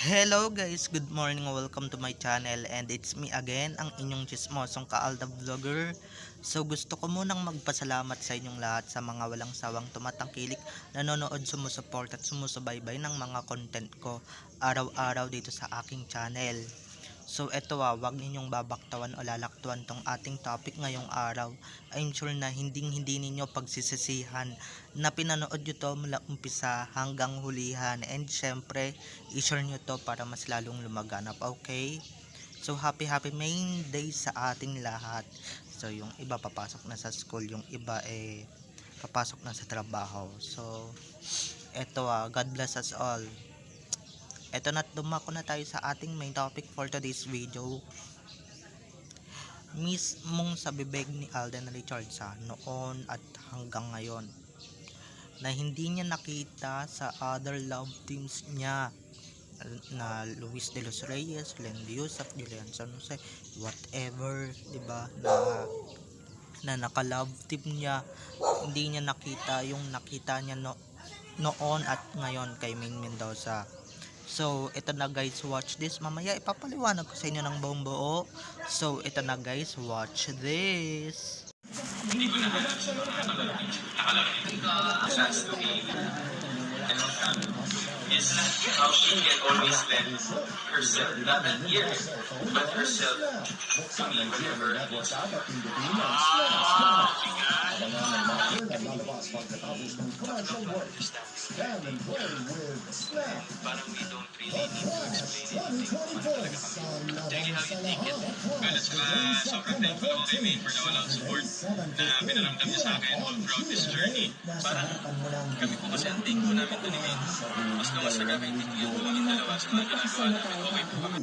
Hello guys, good morning, welcome to my channel and it's me again, ang inyong chismosong kaalda vlogger. So gusto ko munang magpasalamat sa inyong lahat sa mga walang sawang tumatangkilik, nanonood, sumusuport at sumusubaybay ng mga content ko araw-araw dito sa aking channel. So eto wag ninyong babaktawan o lalaktuan tong ating topic ngayong araw. I'm sure na hindi ninyo pagsisisihan na pinanood nyo to mula umpisa hanggang hulihan, and syempre i-share nyo to para mas lalong lumaganap, okay? So happy main day sa ating lahat. So yung iba papasok na sa school, yung iba papasok na sa trabaho. So eto God bless us all. Eto na, dumako na tayo sa ating main topic for today's video. Mismong sa bibig ni Alden Richards noon at hanggang ngayon na hindi niya nakita sa other love teams niya na Luis de los Reyes, Lendy Yusuf, Julian San Jose, whatever, 'di ba? Na naka-love team niya, hindi niya nakita yung nakita niya noon at ngayon kay Maine Mendoza. So, ito na guys, watch this. Mamaya ipapaliwanag ko sa inyo ng buong buo. So, ito na guys, watch this. Hindi ko na chance to be is how she can always lend herself, not an ear, but herself to me whenever I need. Parang we don't really need to explain anything kung ano talaga kami. Take it how you take it. Well, at saka sobrang thankful ako kay May for the walang support na pinaramdam niya sa akin all throughout this journey. Parang kami po kasi ang take po namin ito ni May. Mas luwas na kakaintindihan po kami dalawa sa mga ginagawa namin. Okay po kami.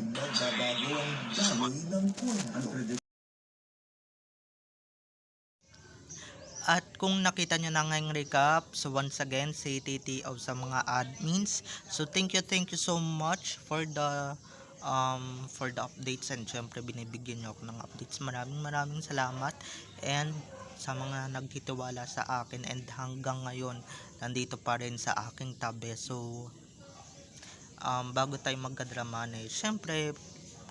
At kung nakita nyo na ngayong recap, so once again, say TTO sa mga admins. So thank you so much for the updates, and syempre binibigyan nyo ako ng updates. Maraming salamat, and sa mga nagtitiwala sa akin, and hanggang ngayon nandito pa rin sa aking tabi. So bago tayo magkadrama syempre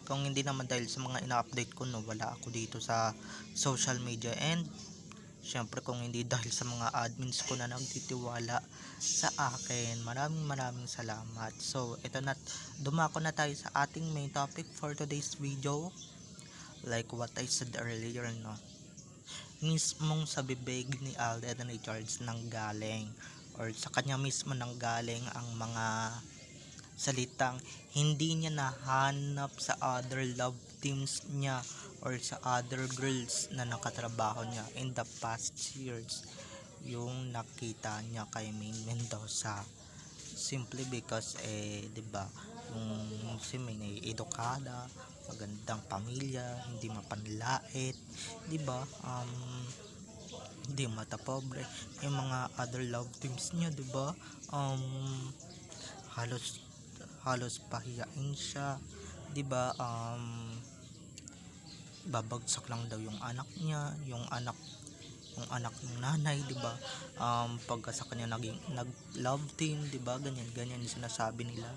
kung hindi naman dahil sa mga ina-update ko, no, wala ako dito sa social media, and syempre kung hindi dahil sa mga admins ko na nagtitiwala sa akin, maraming salamat. So ito na, dumako na tayo sa ating main topic for today's video. Like what I said earlier, no, mismong sa bibig ni Alden Richards nang galing, or sa kanya mismo nang galing ang mga salitang hindi niya nahanap sa other love teams niya or sa other girls na nakatrabaho niya in the past years, yung nakita niya kay Maine Mendoza. Simply because 'di ba, yung si Maine ay edukada, magandang pamilya, hindi mapanlait, 'di ba? Hindi mata pobre. Yung mga other love teams niya, 'di ba? Halos pahiyain siya, 'di ba? Babagsak lang daw yung anak niya, yung anak ng nanay, 'di ba? Pagka sa kanya nag love team, 'di ba? Ganyan yung sinasabi nila.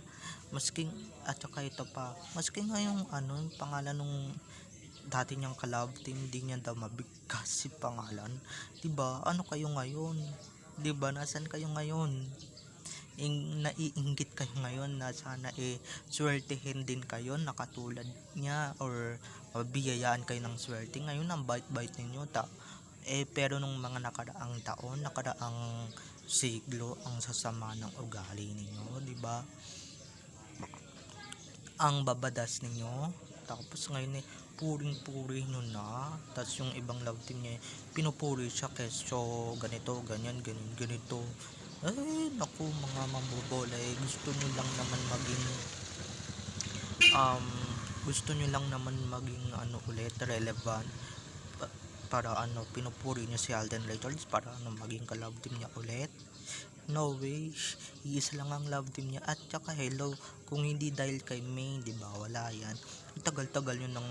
Maski at saka ito pa, maski nga yung yung pangalan nung dati niyang ka-love team, hindi niya daw mabigkas si pangalan, 'di ba? Ano kayo ngayon? 'Di ba? Nasaan kayo ngayon? Naiinggit kayo ngayon na sana swertehin din kayo na katulad niya, or biyayaan kayo ng swerte. Ngayon ang bait-bait ninyo pero nung mga nakaraang taon, nakaraang siglo, ang sasama ng ugali ninyo, 'di ba? Ang babadas ninyo, tapos ngayon puring-puri nyo na, tapos yung ibang love team niya pinupuri siya keso ganito, ganito. Ay naku, mga mambobola, gusto nyo lang naman maging ulit relevant, para pinupuri niya si Alden Richards para maging ka-love team niya ulit. No way, iisa lang ang love team niya. At saka hello, kung hindi dahil kay May, 'di ba, wala yan. Tagal-tagal yun ng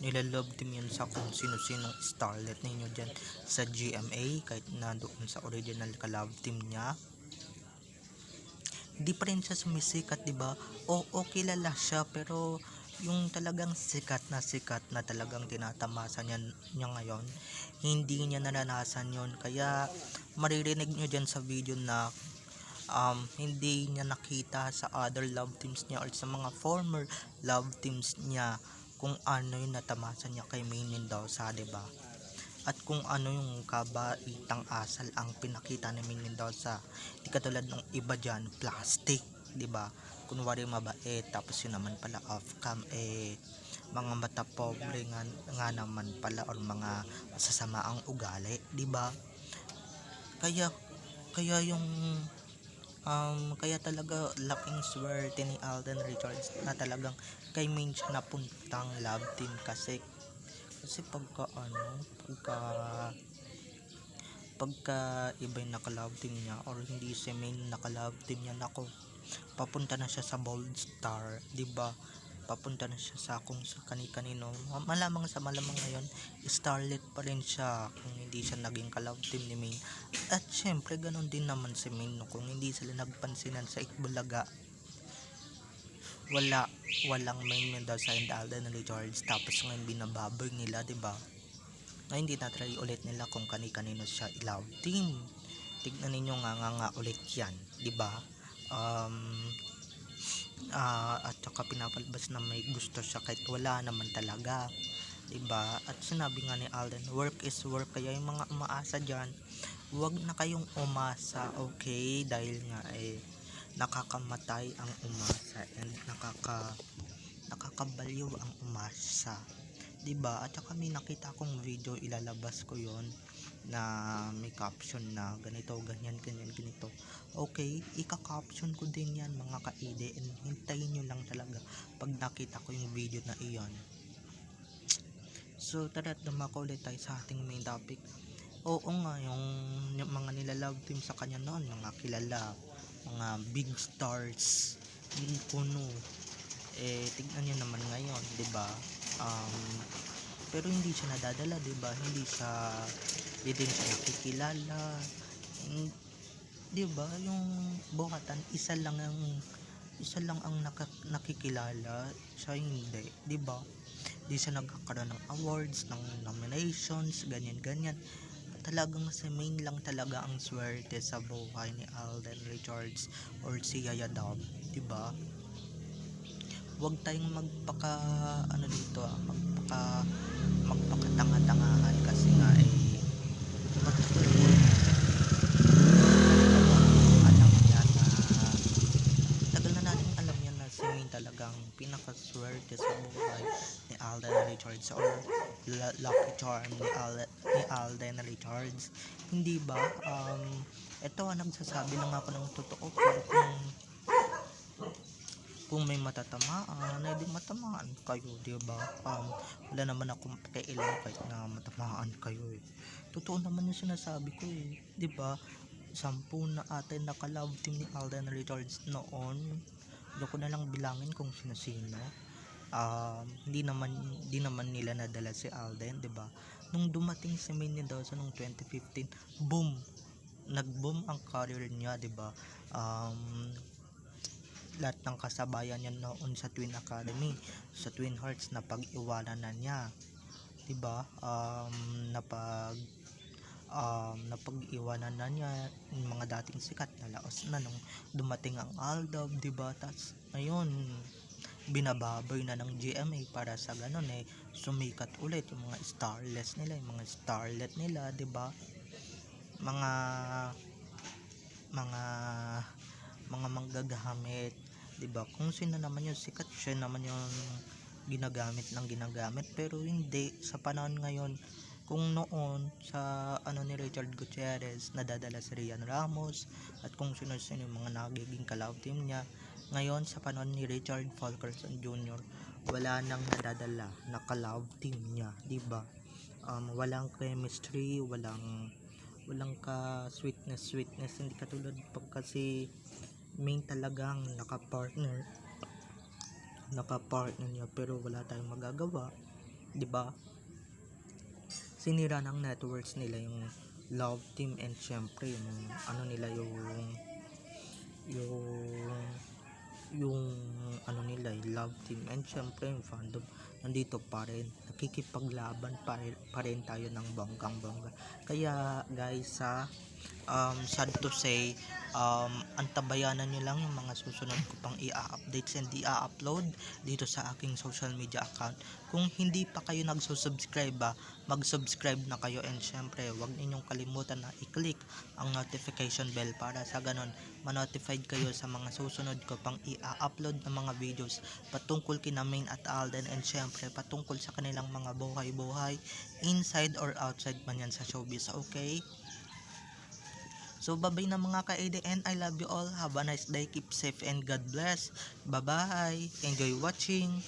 nilalove team yun sa kung sino-sinong starlet ninyo dyan sa GMA, kahit na doon sa original ka love team niya. Hindi pa rin siya sumisikat, 'di ba? O kilala siya pero yung talagang sikat na talagang tinatamasan niya ngayon, hindi niya naranasan yon. Kaya maririnig nyo dyan sa video na hindi niya nakita sa other love teams niya or sa mga former love teams niya kung ano yung natamasan niya kay Main Mendoza, 'di ba? At kung ano yung kabaitang asal ang pinakita ni Main Mendoza. Di katulad ng iba dyan, plastic, di ba? Kunwari mabait, tapos yun naman pala off cam, mga mata pobre nga naman pala or mga masasama ang ugali, di ba? Kaya, kaya yung kaya talaga laking swerte ni Alden Richards na talagang kay Main siya napuntang love team kasi pagka iba yung naka-love team niya or hindi si Main naka-love team niya, nako, papunta na siya sa Bold Star, 'di ba? Papunta na siya sa kung sa kani-kanino. Malamang ngayon, starlet pa rin siya kung hindi siya naging ka-love team ni Main. At syempre, ganun din naman si Main, no? Kung hindi sila nagpansinan sa Itbulaga, walang Main Mendoza and Alden Richards, tapos ngayon binababoy nila, 'di ba? Na hindi na try ulit nila kung kani-kanino siya i-love team. Tignan ninyo nga ulit yan, di ba? At saka pinapalabas na may gusto siya kahit wala naman talaga, di ba? At sinabi nga ni Alden, work is work. Kaya yung mga umaasa dyan, huwag na kayong umasa, okay? Dahil nga nakakamatay ang umasa and nakakabaliw ang umasa, 'di ba? At saka may nakita akong video, ilalabas ko 'yon, na may caption na ganito, ganyan, ganito. Okay, ika-caption ko din yan mga ka-ide, and hintayin nyo lang talaga pag nakita ko yung video na iyon. So tara, dumako ulit tayo sa ating main topic. Oo nga, yung mga nilalove team sa kanya noon, mga kilala, mga big stars, yung puno, tignan nyo naman ngayon, 'di ba? Pero hindi siya nadadala, 'di ba? Hindi din siya nakikilala. 'Di ba? Yung buhatan, isa lang ang nakikilala, siya hindi, 'di ba? Hindi siya nagkakaroon ng awards, ng nominations, ganyan. Talagang si Main lang talaga ang swerte sa buhay ni Alden Richards or si Yaya Dab, 'di ba? Huwag tayong magpakatanga-tangahan kasi nga tagal na natin alam yan na si Main talagang pinakaswerte sa buhay ni Alden Richards or lucky charm ni Alden Richards, hindi ba? Ito, nagsasabi lang ako ng totoo, pero kung may matatamaan, di matamaan kayo, di ba? Wala naman akong pakialam kahit na matamaan kayo Totoo naman yung sinasabi ko di ba? 10 na atin naka-love team ni Alden Richards noon. Hindi ko na lang bilangin kung sino-sino. Hindi naman nila nadala si Alden, di ba? Nung dumating si Main Mendoza noong 2015, boom! Nag-boom ang career niya, di ba? Lahat ng kasabayan niya noon sa Twin Academy, sa Twin Hearts, na pag-iwanan na niya, 'di ba? Napag-iwanan na niya yung mga dating sikat na laos na nung dumating ang Aldab, 'di ba? Tas ngayon binababoy na ng GMA para sa ganun sumikat ulit yung mga starlet nila, 'di ba? Mga manggagamit, 'di ba? Kung sino naman yung sikat, siya naman yung ginagamit, pero hindi sa panahon ngayon. Kung noon sa ni Richard Gutierrez nadadala si Rian Ramos at kung sino-sino yung mga nagiging ka-love team niya, ngayon sa panahon ni Richard Fulkerson Jr. wala nang nadadala na ka-love team niya, 'di ba? Walang chemistry, walang ka sweetness, hindi katulad pag kasi Main talagang naka-partner niya, pero wala tayong magagawa, 'di ba? Sinira ng networks nila yung love team, and syempre yung nila, yung yung yung ano nila, love team, and syempre yung fandom nandito pa rin, nakikipaglaban pa rin tayo ng bonggang bongga. Kaya guys, sad to say, antabayanan nyo lang yung mga susunod ko pang i-updates and i-upload dito sa aking social media account. Kung hindi pa kayo nagsusubscribe, mag-subscribe na kayo, and syempre wag ninyong kalimutan na i-click ang notification bell para sa ganon ma-notified kayo sa mga susunod ko pang i-upload na mga videos patungkol kina Main at Alden, and syempre patungkol sa kanilang mga buhay-buhay inside or outside man yan sa showbiz. Okay? So bye-bye na mga ka-ADN. I love you all. Have a nice day. Keep safe and God bless. Bye-bye. Enjoy watching.